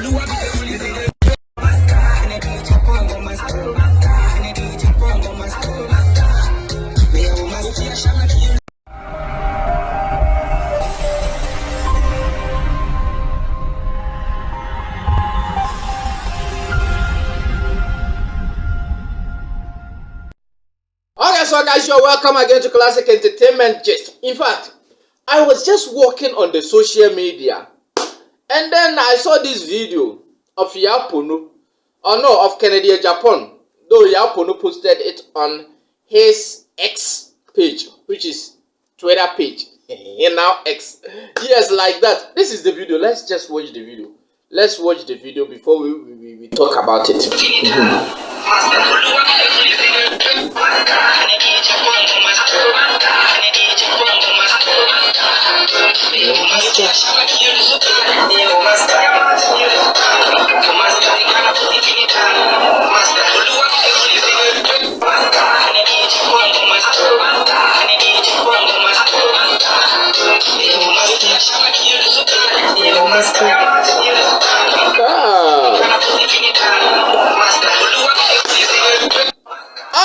Okay, so guys, you're welcome again to Classic Entertainment Gist. In fact, I was just walking on the social media and then I saw this video of Yaa Pono, or no, of Kennedy Agyapong, though Yaa Pono posted it on his X page, which is Twitter page, and now X. Yes, like that. This is the video. Let's just watch the video. Let's watch the video before we talk about it.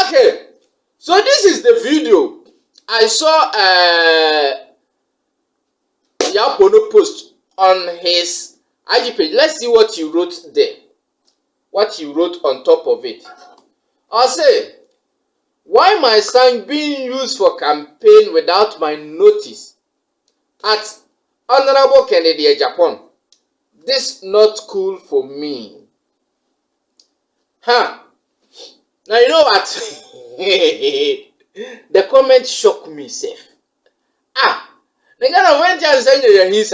Okay, so this is the video I saw Yaa Pono post on his IG page. Let's see what he wrote there. What he wrote on top of it. I'll say, why my song being used for campaign without my notice? At Honorable Kennedy Agyapong. This not cool for me. Huh? Now you know what? The comment shocked me, safe. The guy went and sent you his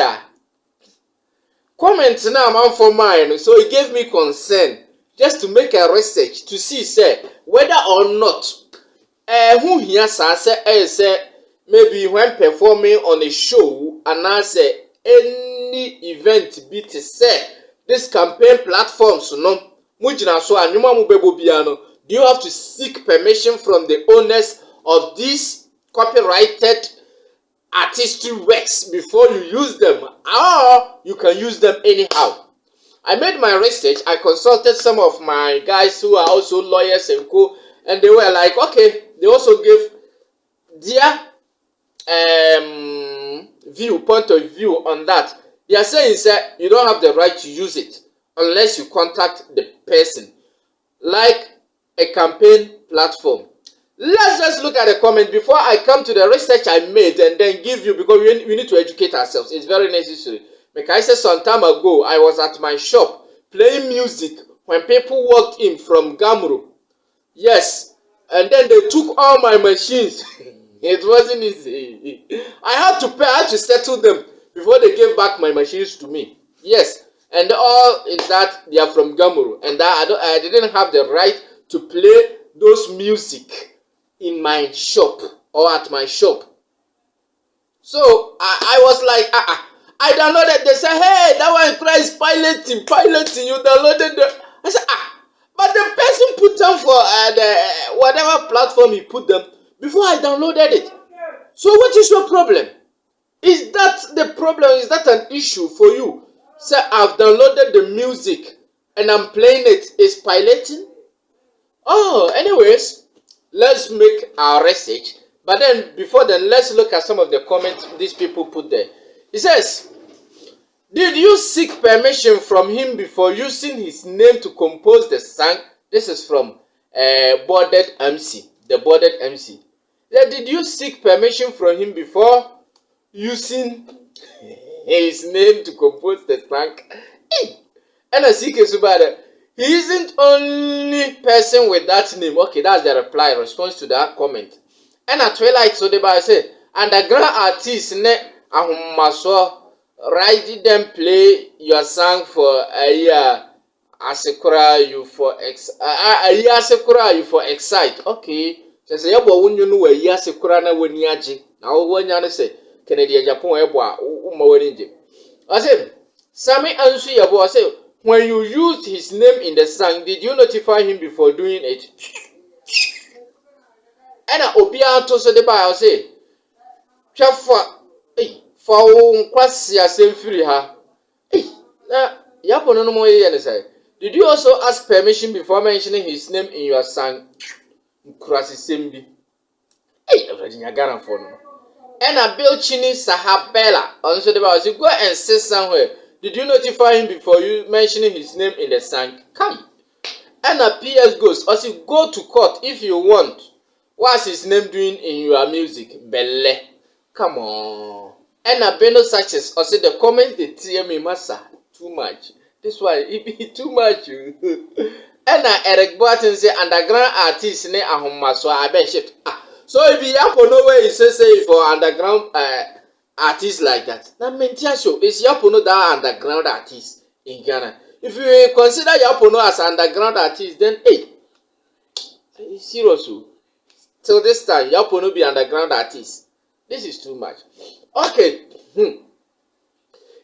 comment now man for mine, so it gave me concern just to make a research to see say whether or not who here say maybe when performing on a show and I say any event be to say this campaign platforms no mujina so anyuma mu bebo bia no, do you have to seek permission from the owners of these copyrighted artistic works before you use them, or you can use them anyhow? I made my research. I consulted some of my guys who are also lawyers and co, and they were like, okay, they also gave their point of view on that. They are saying that you don't have the right to use it unless you contact the person, like a campaign platform. Let's just look at the comment before I come to the research I made and then give you, because we need to educate ourselves. It's very necessary. Like I said some time ago, I was at my shop playing music when people walked in from Gamro. Yes, and then they took all my machines. It wasn't easy. I had to pay, I had to settle them before they gave back my machines to me. Yes, and all is that they are from Gamro, and that I didn't have the right to play those music in my shop or at my shop. So I was like, I downloaded. They said, hey, that one is piloting. You downloaded the. I said, but the person put them for the whatever platform he put them before I downloaded it. So what is your problem? Is that the problem? Is that an issue for you? Say, I've downloaded the music and I'm playing it. Is piloting? Oh, anyways, let's make our research. But then, before then, let's look at some of the comments these people put there. He says, did you seek permission from him before using his name to compose the song? This is from Boarded MC, the Boarded MC. Did you seek permission from him before using his name to compose the song? And I see he isn't only person with that name. Okay, that's the reply, response to that comment. And at twilight, so the Bible say, underground artists ne ahumaso write them play your song for a year. Asekura you for asekura you for excite. Okay, so say yabo wunyo no we asekura na wani age. Na wo wanya no say Kennedy Agyapong ebo a umma wani nje. I say Sami ansu yabo I say, when you used his name in the song, did you notify him before doing it? And Obia to so the Bible say, Chafa, for kwasi asem free ha. Na Yaa Pono no more yen say. Did you also ask permission before mentioning his name in your song? Krasi Sembi. Hey, already Ghana for no. And a Bill Chini Sahabella. Also, the boss, you go and sit somewhere. Did you notify him before you mentioning his name in the song? Come. And a PS goes, also go to court if you want. What's his name doing in your music? Belle. Come on. And a Beno Sanchez, also the comments they tear me, massa. Too much. This one, it be too much. And Eric Barton say underground artist ne ahoma so I bet shift. So if you Yaa Pono where you say for underground artists like that. Now mentia show is Yaa Pono that underground artist in Ghana. If you consider Yaa Pono as underground artist, then hey, seriously, till this time Yaa Pono be underground artist. This is too much. Okay.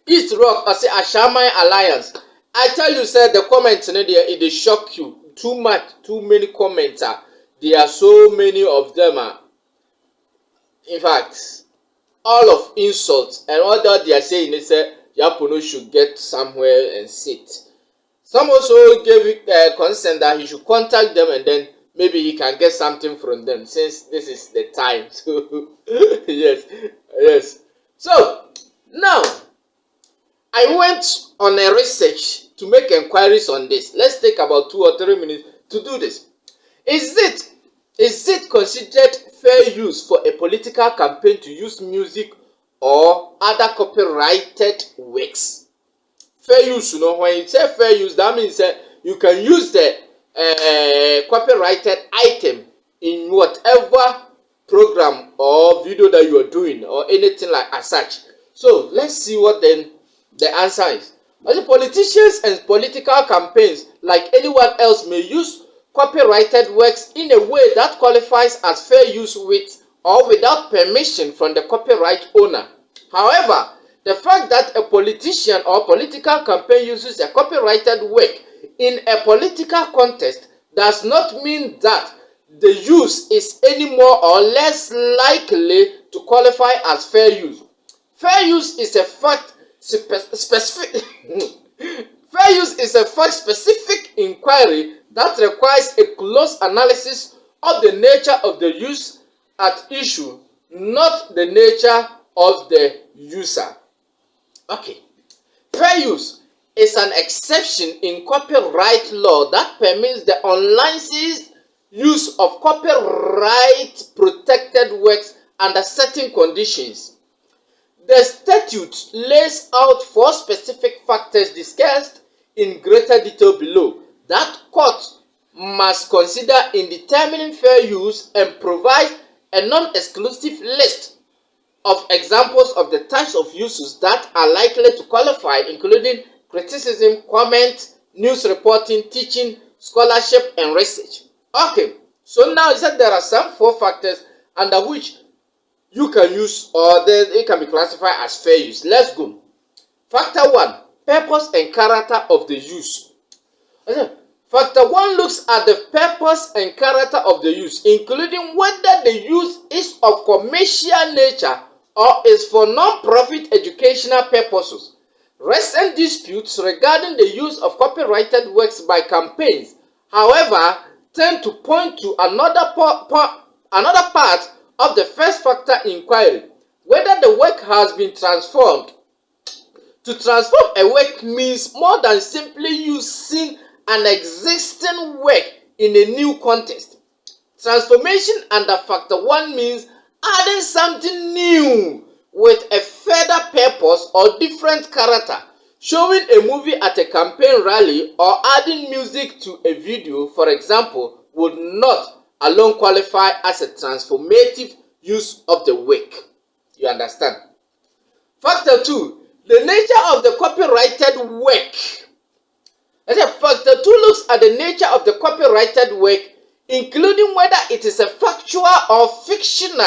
East Rock, I say Ashamai Alliance. I tell you, sir, the comments in there, it shock you. Too much, too many comments. There are so many of them. In fact, all of insults and all that they are saying, they say Yaa Pono should get somewhere and sit. Some also gave consent that he should contact them and then maybe he can get something from them since this is the time. So, yes. So, now, I went on a research to make inquiries on this. Let's take about 2 or 3 minutes to do this. Is it considered fair use for a political campaign to use music or other copyrighted works? Fair use, when you say fair use, that means you can use the copyrighted item in whatever program or video that you are doing or anything like as such. So let's see what then the answer is. As politicians and political campaigns, like anyone else, may use copyrighted works in a way that qualifies as fair use with or without permission from the copyright owner. However, the fact that a politician or political campaign uses a copyrighted work in a political context does not mean that the use is any more or less likely to qualify as fair use. Fair use is a fact-specific inquiry that requires a close analysis of the nature of the use at issue, not the nature of the user. Okay. Fair use is an exception in copyright law that permits the unlicensed use of copyright protected works under certain conditions. The statute lays out 4 specific factors discussed in greater detail below that courts must consider in determining fair use and provide a non-exclusive list of examples of the types of uses that are likely to qualify, including criticism, comment, news reporting, teaching, scholarship, and research. Okay, so now it said there are some 4 factors under which you can use or it can be classified as fair use. Let's go. Factor 1, purpose and character of the use. Factor 1 looks at the purpose and character of the use, including whether the use is of commercial nature or is for non-profit educational purposes. Recent disputes regarding the use of copyrighted works by campaigns, however, tend to point to another part of the first factor inquiry, whether the work has been transformed. To transform a work means more than simply using an existing work in a new context. Transformation under factor 1 means adding something new with a further purpose or different character. Showing a movie at a campaign rally or adding music to a video, for example, would not alone qualify as a transformative use of the work. You understand? Factor 2, the nature of the copyrighted work. Factor 2 looks at the nature of the copyrighted work, including whether it is a factual or fictional,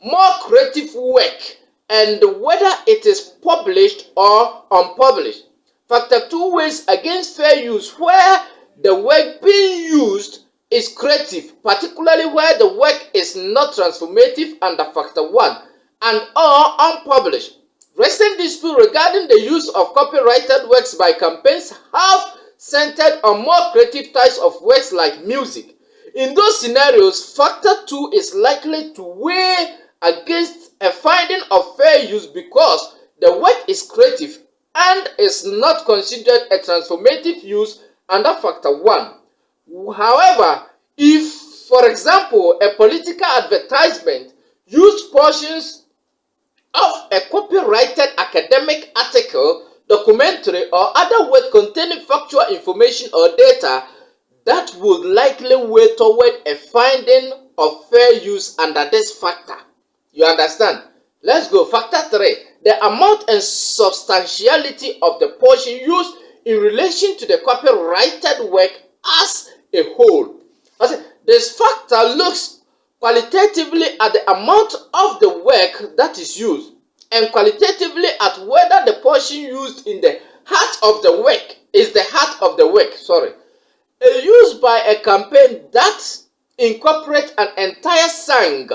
more creative work, and whether it is published or unpublished. Factor 2 weighs against fair use where the work being used is creative, particularly where the work is not transformative under factor 1 and or unpublished. Recent disputes regarding the use of copyrighted works by campaigns have centered on more creative types of works like music. In those scenarios, factor 2 is likely to weigh against a finding of fair use because the work is creative and is not considered a transformative use under factor 1. However, if, for example, a political advertisement used portions of a copyrighted academic article, documentary, or other work containing factual information or data, that would likely weigh toward a finding of fair use under this factor. You understand? Let's go. Factor 3. The amount and substantiality of the portion used in relation to the copyrighted work as a whole. This factor looks qualitatively at the amount of the work that is used and qualitatively at whether the portion used in the heart of the work is the heart of the work. A use by a campaign that incorporates an entire song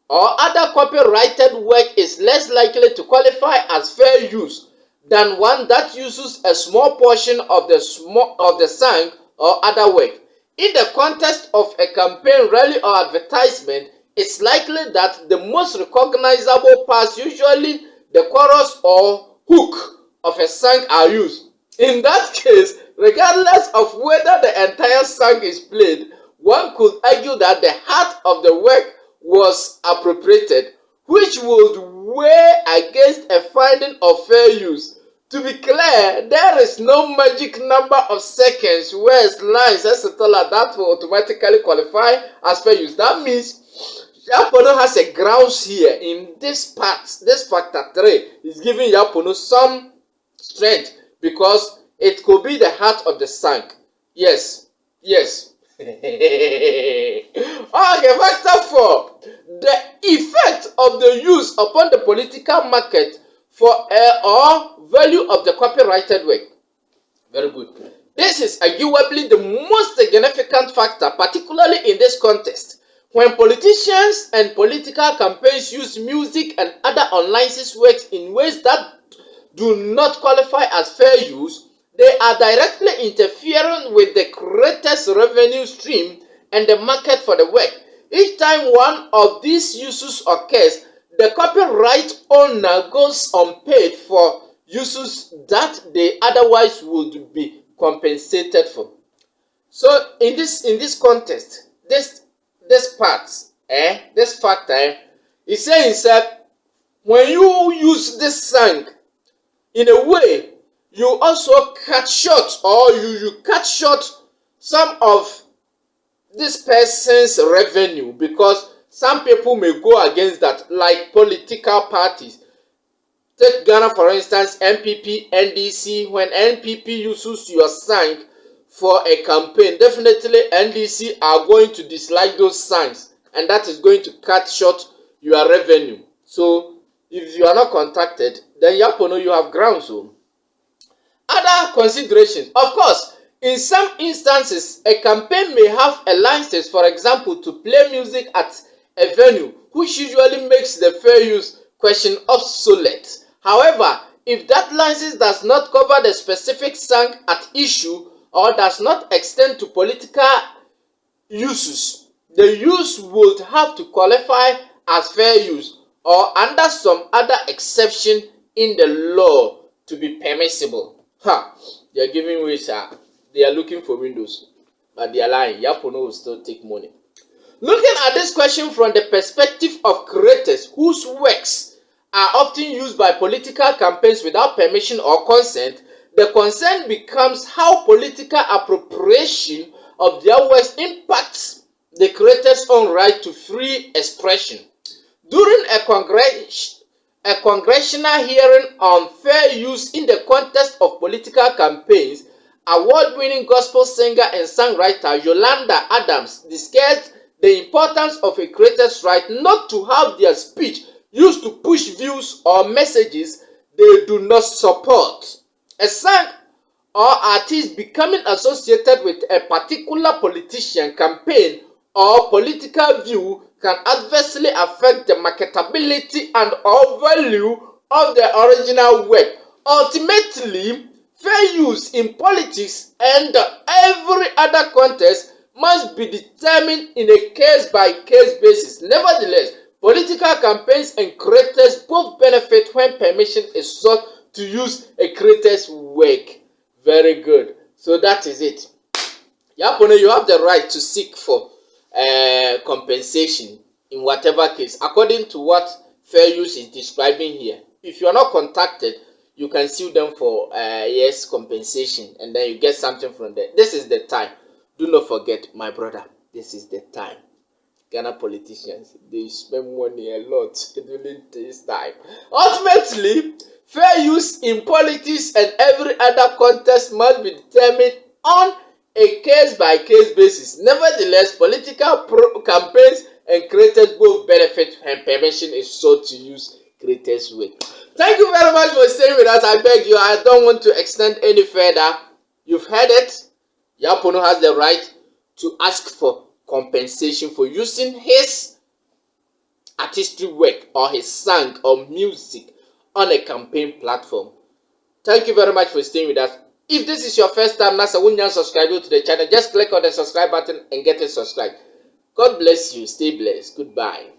or other copyrighted work is less likely to qualify as fair use than one that uses a small portion of the song or other work. In the context of a campaign rally or advertisement, it's likely that the most recognizable parts, usually the chorus or hook of a song, are used. In that case, regardless of whether the entire song is played, one could argue that the heart of the work was appropriated, which would weigh against a finding of fair use. To be clear, there is no magic number of seconds, words, lines, etc. that will automatically qualify as fair use. That means Yaa Pono has a grounds here in this part. This factor 3 is giving Yaa Pono some strength because it could be the heart of the song. Yes. Okay, factor 4. The effect of the use upon the political market for or value of the copyrighted work. Very good. This is arguably the most significant factor, particularly in this context. When politicians and political campaigns use music and other unlicensed works in ways that do not qualify as fair use, they are directly interfering with the creator's revenue stream and the market for the work. Each time one of these uses occurs, the copyright owner goes unpaid for uses that they otherwise would be compensated for. So in this context, this factor is saying that when you use this song in a way, you also cut short or you cut short some of this person's revenue, because some people may go against that, like political parties. Take Ghana for instance, NPP, NDC. When NPP uses your song for a campaign, definitely NDC are going to dislike those songs, and that is going to cut short your revenue. So if you are not contacted, then Yaa Pono, you have grounds. So other considerations, of course, in some instances, a campaign may have a license, for example, to play music at a venue, which usually makes the fair use question obsolete. However, if that license does not cover the specific song at issue or does not extend to political uses, the use would have to qualify as fair use or under some other exception in the law to be permissible. They are giving way, sir. They are looking for windows, but they are lying. Yaa Pono will still take money. Looking at this question from the perspective of creators whose works are often used by political campaigns without permission or consent, the concern becomes how political appropriation of their works impacts the creator's own right to free expression. During a congressional hearing on fair use in the context of political campaigns, award-winning gospel singer and songwriter Yolanda Adams discussed the importance of a creator's right not to have their speech used to push views or messages they do not support. A song or artist becoming associated with a particular politician, campaign, or political view can adversely affect the marketability and or value of the original work. Ultimately, fair use in politics and every other contest must be determined in a case-by-case basis. Nevertheless, political campaigns and creators both benefit when permission is sought to use a creator's work. Very good. So that is it. Yaa Pono, you have the right to seek for compensation in whatever case, according to what fair use is describing here. If you are not contacted, you can sue them for yes, compensation, and then you get something from there. This is the time. Do not forget, my brother, this is the time. Ghana politicians, they spend money a lot during this time. Ultimately, fair use in politics and every other contest must be determined on a case-by-case basis. Nevertheless, political campaigns and creators both benefit when permission is sought to use creators' work. Thank you very much for staying with us. I beg you, I don't want to extend any further. You've heard it. Yaa Pono has the right to ask for compensation for using his artistic work or his song or music on a campaign platform. Thank you very much for staying with us. If this is your first time, Nasa, when you subscribe to the channel, just click on the subscribe button and get it subscribed. God bless you. Stay blessed. Goodbye.